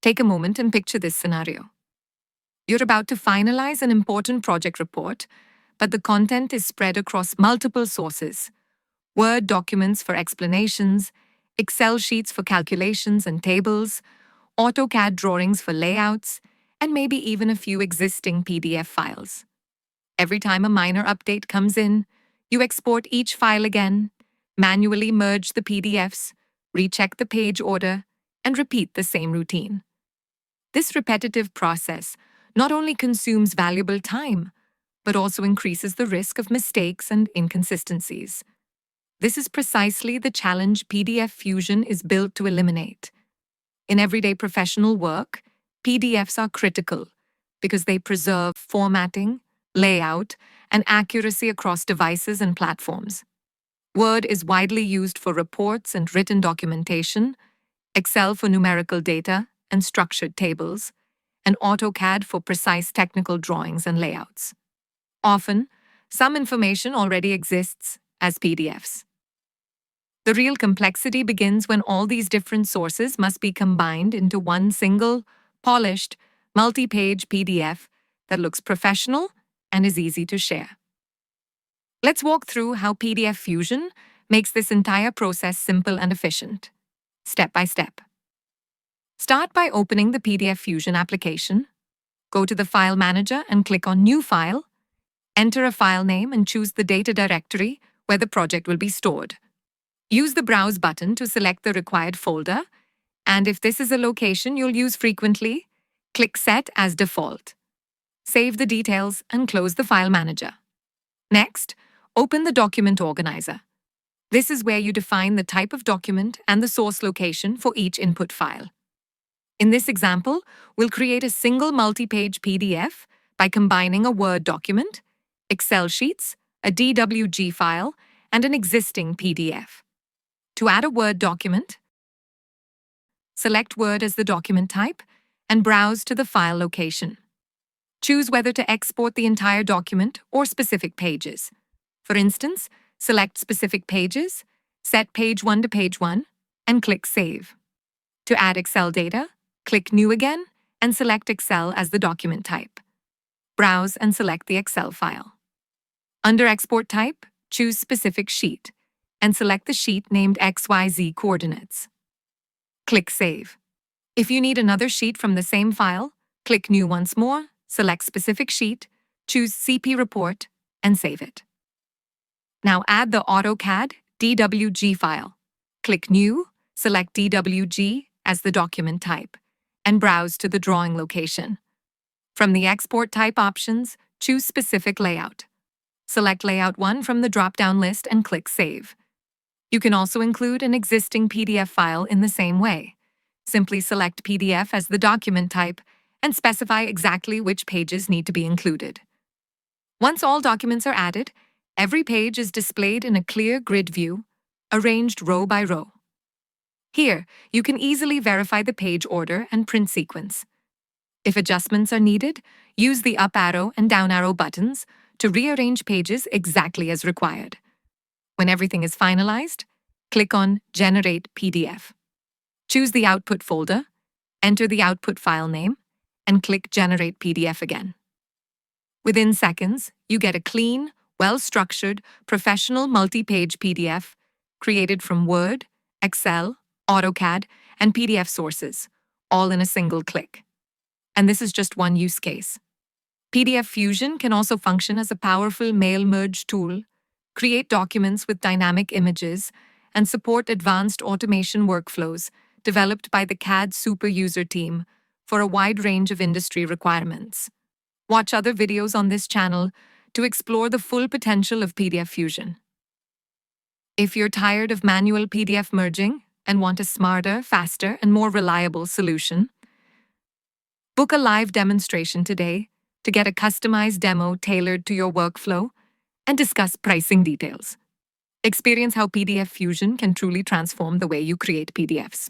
Take a moment and picture this scenario. You're about to finalize an important project report, but the content is spread across multiple sources: Word documents for explanations, Excel sheets for calculations and tables, AutoCAD drawings for layouts, and maybe even a few existing PDF files. Every time a minor update comes in, you export each file again, manually merge the PDFs, recheck the page order, and repeat the same routine. This repetitive process not only consumes valuable time, but also increases the risk of mistakes and inconsistencies. This is precisely the challenge PDF Fusion is built to eliminate. In everyday professional work, PDFs are critical because they preserve formatting, layout, and accuracy across devices and platforms. Word is widely used for reports and written documentation, Excel for numerical data and structured tables, and AutoCAD for precise technical drawings and layouts. Often, some information already exists as PDFs. The real complexity begins when all these different sources must be combined into one single, polished, multi-page PDF that looks professional and is easy to share. Let's walk through how PDF Fusion makes this entire process simple and efficient, step by step. Start by opening the PDF Fusion application. Go to the File Manager and click on New File. Enter a file name and choose the data directory where the project will be stored. Use the Browse button to select the required folder, and if this is a location you'll use frequently, click Set as Default. Save the details and close the File Manager. Next, open the Document Organizer. This is where you define the type of document and the source location for each input file. In this example, we'll create a single multi-page PDF by combining a Word document, Excel sheets, a DWG file, and an existing PDF. To add a Word document, select Word as the document type and browse to the file location. Choose whether to export the entire document or specific pages. For instance, select specific pages, set page 1 to page 1, and click Save. To add Excel data, click New again and select Excel as the document type. Browse and select the Excel file. Under Export Type, choose Specific Sheet and select the sheet named XYZ Coordinates. Click Save. If you need another sheet from the same file, click New once more, select Specific Sheet, choose CP Report, and save it. Now add the AutoCAD DWG file. Click New, select DWG as the document type, and browse to the drawing location. From the Export Type options, choose Specific Layout. Select Layout 1 from the drop-down list and click Save. You can also include an existing PDF file in the same way. Simply select PDF as the document type and specify exactly which pages need to be included. Once all documents are added, every page is displayed in a clear grid view, arranged row by row. Here, you can easily verify the page order and print sequence. If adjustments are needed, use the up arrow and down arrow buttons to rearrange pages exactly as required. When everything is finalized, click on Generate PDF. Choose the output folder, enter the output file name, and click Generate PDF again. Within seconds, you get a clean, well-structured, professional multi-page PDF created from Word, Excel, AutoCAD, and PDF sources, all in a single click. And this is just one use case. PDF Fusion can also function as a powerful mail merge tool, create documents with dynamic images, and support advanced automation workflows developed by the CAD super user team for a wide range of industry requirements. Watch other videos on this channel to explore the full potential of PDF Fusion. If you're tired of manual PDF merging and want a smarter, faster, and more reliable solution, book a live demonstration today to get a customized demo tailored to your workflow and discuss pricing details. Experience how PDF Fusion can truly transform the way you create PDFs.